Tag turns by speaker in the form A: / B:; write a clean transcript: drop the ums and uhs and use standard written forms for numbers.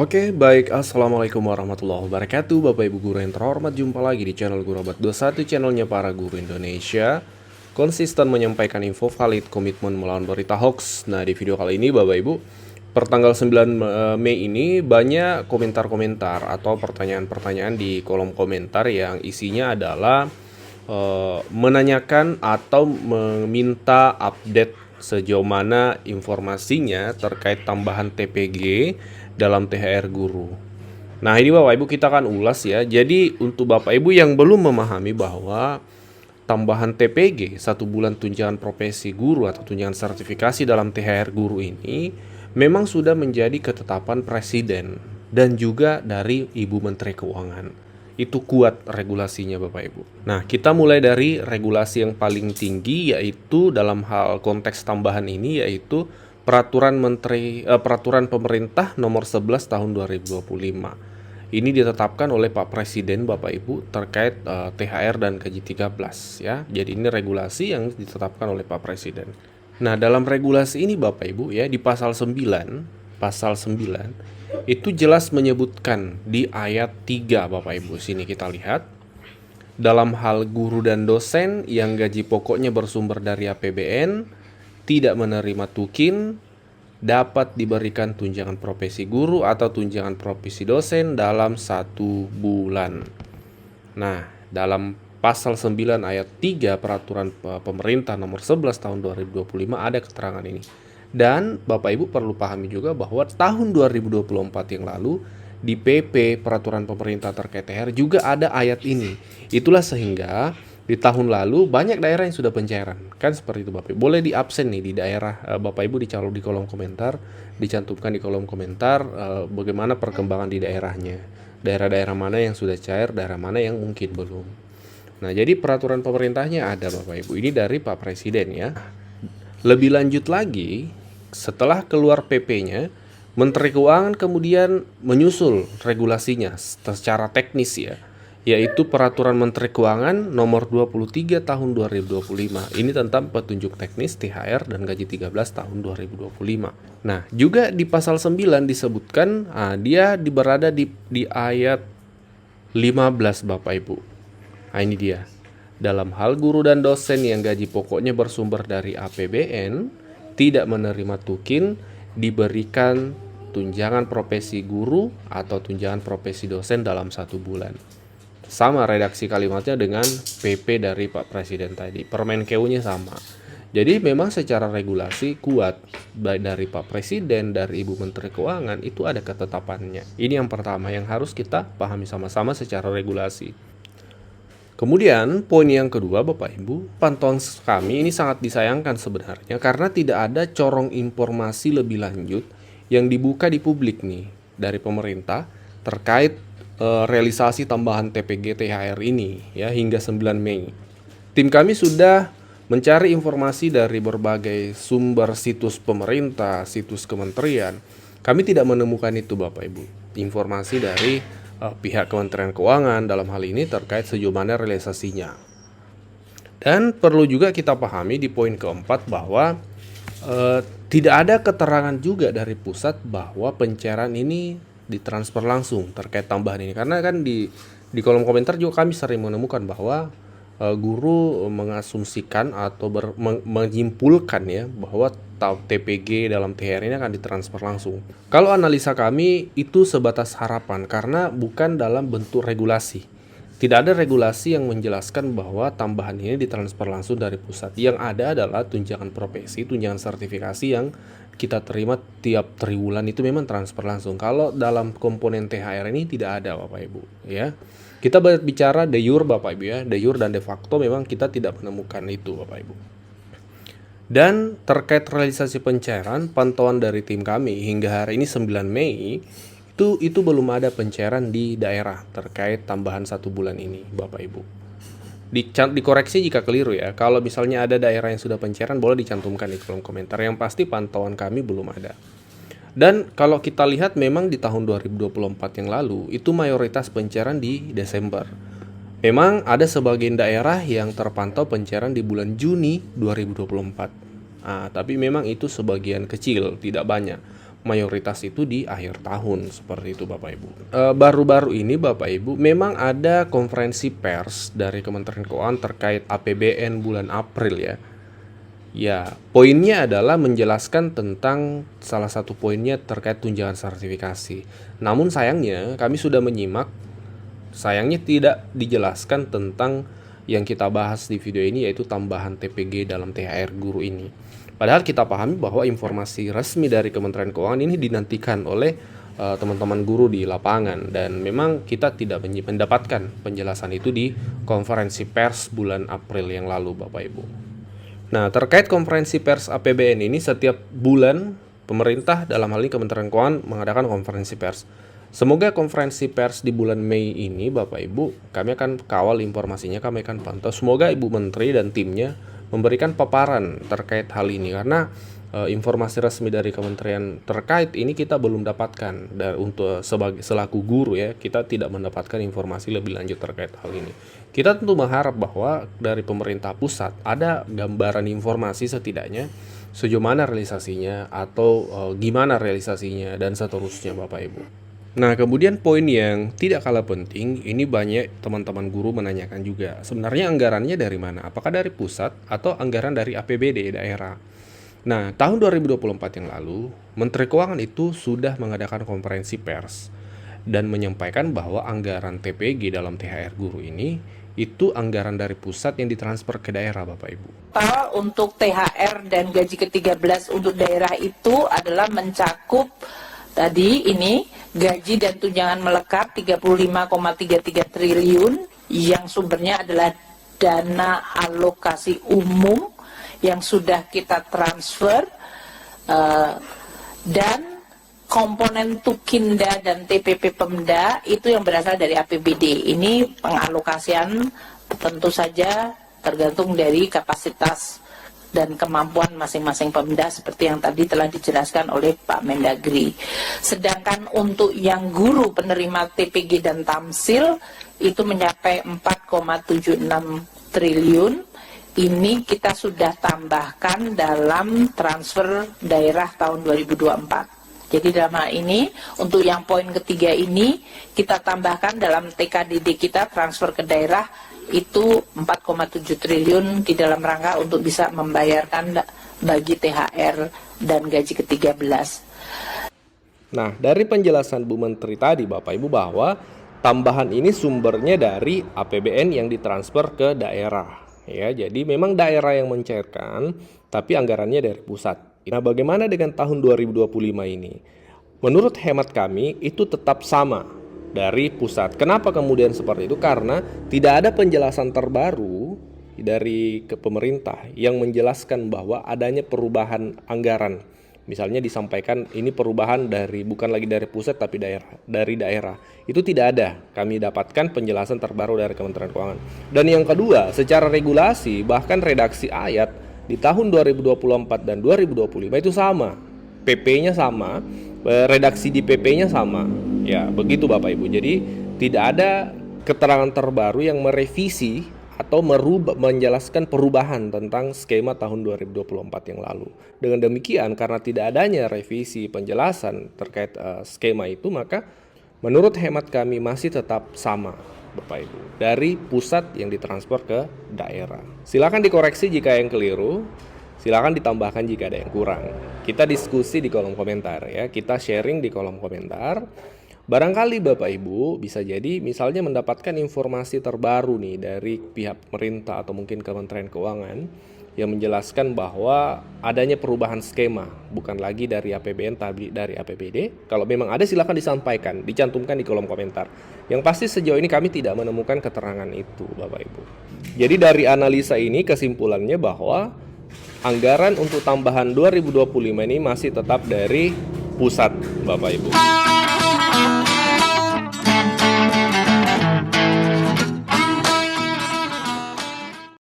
A: Oke, baik. Assalamualaikum warahmatullahi wabarakatuh. Bapak Ibu guru yang terhormat, jumpa lagi di channel Guru Abad 21, channelnya para guru Indonesia. Konsisten menyampaikan info valid, komitmen melawan berita hoax. Nah, di video kali ini Bapak Ibu, pertanggal 9 Mei ini banyak komentar-komentar atau pertanyaan-pertanyaan di kolom komentar yang isinya adalah menanyakan atau meminta update sejauh mana informasinya terkait tambahan TPG dalam THR guru. Nah, ini Bapak Ibu kita akan ulas ya. Jadi untuk Bapak Ibu yang belum memahami bahwa tambahan TPG 1 bulan tunjangan profesi guru atau tunjangan sertifikasi dalam THR guru ini memang sudah menjadi ketetapan Presiden dan juga dari Ibu Menteri Keuangan. Itu kuat regulasinya Bapak Ibu. Nah, kita mulai dari regulasi yang paling tinggi, yaitu dalam hal konteks tambahan ini, yaitu Peraturan Pemerintah Nomor 11 Tahun 2025. Ini ditetapkan oleh Pak Presiden Bapak Ibu terkait THR dan gaji 13 ya. Jadi ini regulasi yang ditetapkan oleh Pak Presiden. Nah, dalam regulasi ini Bapak Ibu ya, di pasal 9 itu jelas menyebutkan di ayat 3 Bapak Ibu. Sini kita lihat. Dalam hal guru dan dosen yang gaji pokoknya bersumber dari APBN tidak menerima tukin, dapat diberikan tunjangan profesi guru atau tunjangan profesi dosen dalam 1 bulan. Nah, dalam pasal 9 ayat 3 Peraturan Pemerintah Nomor 11 Tahun 2025 ada keterangan ini. Dan Bapak Ibu perlu pahami juga bahwa tahun 2024 yang lalu di PP Peraturan Pemerintah terkait THR juga ada ayat ini. Itulah sehingga di tahun lalu banyak daerah yang sudah pencairan. Kan seperti itu Bapak Ibu. Boleh di absen nih di daerah Bapak Ibu dicantum di kolom komentar, dicantumkan di kolom komentar bagaimana perkembangan di daerahnya. Daerah-daerah mana yang sudah cair, daerah mana yang mungkin belum. Nah, jadi peraturan pemerintahnya ada Bapak Ibu. Ini dari Pak Presiden ya. Lebih lanjut lagi, setelah keluar PP-nya, Menteri Keuangan kemudian menyusul regulasinya secara teknis ya, yaitu Peraturan Menteri Keuangan Nomor 23 Tahun 2025. Ini tentang petunjuk teknis THR dan gaji 13 tahun 2025. Nah, juga di pasal 9 disebutkan dia berada di ayat 15 Bapak Ibu. Nah, ini dia. Dalam hal guru dan dosen yang gaji pokoknya bersumber dari APBN tidak menerima tukin, diberikan tunjangan profesi guru atau tunjangan profesi dosen dalam 1 bulan. Sama redaksi kalimatnya dengan PP dari Pak Presiden tadi. Permenkeu-nya sama. Jadi memang secara regulasi kuat, baik dari Pak Presiden, dari Ibu Menteri Keuangan, itu ada ketetapannya. Ini yang pertama yang harus kita pahami sama-sama secara regulasi. Kemudian poin yang kedua Bapak Ibu, pantauan kami ini sangat disayangkan sebenarnya karena tidak ada corong informasi lebih lanjut yang dibuka di publik nih dari pemerintah terkait realisasi tambahan TPG THR ini ya hingga 9 Mei. Tim kami sudah mencari informasi dari berbagai sumber situs pemerintah, situs kementerian. Kami tidak menemukan itu Bapak Ibu. Informasi dari pihak Kementerian Keuangan dalam hal ini terkait sejauh mana realisasinya. Dan perlu juga kita pahami di poin keempat bahwa tidak ada keterangan juga dari pusat bahwa pencairan ini ditransfer langsung terkait tambahan ini, karena kan di kolom komentar juga kami sering menemukan bahwa guru mengasumsikan atau menyimpulkan ya bahwa TPG dalam THR ini akan ditransfer langsung. Kalau analisa kami itu sebatas harapan karena bukan dalam bentuk regulasi. Tidak ada regulasi yang menjelaskan bahwa tambahan ini ditransfer langsung dari pusat. Yang ada adalah tunjangan profesi, tunjangan sertifikasi yang kita terima tiap triwulan itu memang transfer langsung. Kalau dalam komponen THR ini tidak ada Bapak Ibu ya. Kita bicara de jure Bapak Ibu ya, de jure dan de facto memang kita tidak menemukan itu Bapak Ibu. Dan terkait realisasi pencairan, pantauan dari tim kami hingga hari ini 9 Mei itu belum ada pencairan di daerah terkait tambahan 1 bulan ini Bapak Ibu. Dikoreksi jika keliru ya. Kalau misalnya ada daerah yang sudah pencairan boleh dicantumkan di kolom komentar. Yang pasti pantauan kami belum ada. Dan kalau kita lihat memang di tahun 2024 yang lalu itu mayoritas pencairan di Desember. Memang ada sebagian daerah yang terpantau pencairan di bulan Juni 2024. Tapi memang itu sebagian kecil, tidak banyak. mayoritas itu di akhir tahun, seperti itu Bapak Ibu. Baru-baru ini Bapak Ibu memang ada konferensi pers dari Kementerian Keuangan terkait APBN bulan April ya. Ya, poinnya adalah menjelaskan tentang salah satu poinnya terkait tunjangan sertifikasi. Namun sayangnya kami sudah menyimak, sayangnya tidak dijelaskan tentang yang kita bahas di video ini, yaitu tambahan TPG dalam THR guru ini. Padahal kita pahami bahwa informasi resmi dari Kementerian Keuangan ini dinantikan oleh teman-teman guru di lapangan, dan memang kita tidak mendapatkan penjelasan itu di konferensi pers bulan April yang lalu Bapak Ibu. Nah, terkait konferensi pers APBN ini, setiap bulan pemerintah dalam hal ini Kementerian Keuangan mengadakan konferensi pers. Semoga konferensi pers di bulan Mei ini Bapak Ibu, kami akan kawal informasinya, kami akan pantau. Semoga Ibu Menteri dan timnya memberikan paparan terkait hal ini, karena informasi resmi dari kementerian terkait ini kita belum dapatkan. Dan untuk selaku guru ya, kita tidak mendapatkan informasi lebih lanjut terkait hal ini. Kita tentu mengharap bahwa dari pemerintah pusat ada gambaran informasi setidaknya sejauh mana realisasinya atau gimana realisasinya dan seterusnya Bapak Ibu. Nah, kemudian poin yang tidak kalah penting, ini banyak teman-teman guru menanyakan juga, sebenarnya anggarannya dari mana? Apakah dari pusat atau anggaran dari APBD daerah? Nah, tahun 2024 yang lalu, Menteri Keuangan itu sudah mengadakan konferensi pers dan menyampaikan bahwa anggaran TPG dalam THR guru ini itu anggaran dari pusat yang ditransfer ke daerah Bapak Ibu.
B: Untuk THR dan gaji ke-13 untuk daerah itu adalah mencakup tadi ini gaji dan tunjangan melekat 35,33 triliun yang sumbernya adalah dana alokasi umum yang sudah kita transfer, dan komponen Tukinda dan TPP Pemda itu yang berasal dari APBD. Ini pengalokasian tentu saja tergantung dari kapasitas dan kemampuan masing-masing Pemda seperti yang tadi telah dijelaskan oleh Pak Mendagri. Sedangkan untuk yang guru penerima TPG dan Tamsil itu mencapai 4,76 triliun. Ini kita sudah tambahkan dalam transfer daerah tahun 2024. Jadi dalam hal ini, untuk yang poin ketiga ini, kita tambahkan dalam TKDD kita transfer ke daerah itu 4,7 triliun di dalam rangka untuk bisa membayarkan bagi THR dan gaji ke-13.
A: Nah, dari penjelasan Bu Menteri tadi Bapak Ibu bahwa tambahan ini sumbernya dari APBN yang ditransfer ke daerah. Ya, jadi memang daerah yang mencairkan, tapi anggarannya dari pusat. Nah, bagaimana dengan tahun 2025 ini? Menurut hemat kami, itu tetap sama dari pusat. Kenapa kemudian seperti itu? Karena tidak ada penjelasan terbaru dari pemerintah yang menjelaskan bahwa adanya perubahan anggaran. Misalnya disampaikan ini perubahan bukan lagi dari pusat tapi dari daerah. Itu tidak ada. Kami dapatkan penjelasan terbaru dari Kementerian Keuangan. Dan yang kedua, secara regulasi bahkan redaksi ayat di tahun 2024 dan 2025 itu sama. PP-nya sama, redaksi di PP-nya sama. Ya, begitu Bapak Ibu. Jadi tidak ada keterangan terbaru yang merevisi atau menjelaskan perubahan tentang skema tahun 2024 yang lalu. Dengan demikian, karena tidak adanya revisi penjelasan terkait skema itu, maka menurut hemat kami masih tetap sama Bapak Ibu, dari pusat yang ditransfer ke daerah. Silakan dikoreksi jika yang keliru, silakan ditambahkan jika ada yang kurang. Kita diskusi di kolom komentar ya, kita sharing di kolom komentar. Barangkali Bapak Ibu bisa jadi misalnya mendapatkan informasi terbaru nih dari pihak pemerintah atau mungkin Kementerian Keuangan yang menjelaskan bahwa adanya perubahan skema, bukan lagi dari APBN tapi dari APBD. Kalau memang ada silakan disampaikan, dicantumkan di kolom komentar. Yang pasti sejauh ini kami tidak menemukan keterangan itu Bapak Ibu. Jadi dari analisa ini kesimpulannya bahwa anggaran untuk tambahan 2025 ini masih tetap dari pusat Bapak Ibu.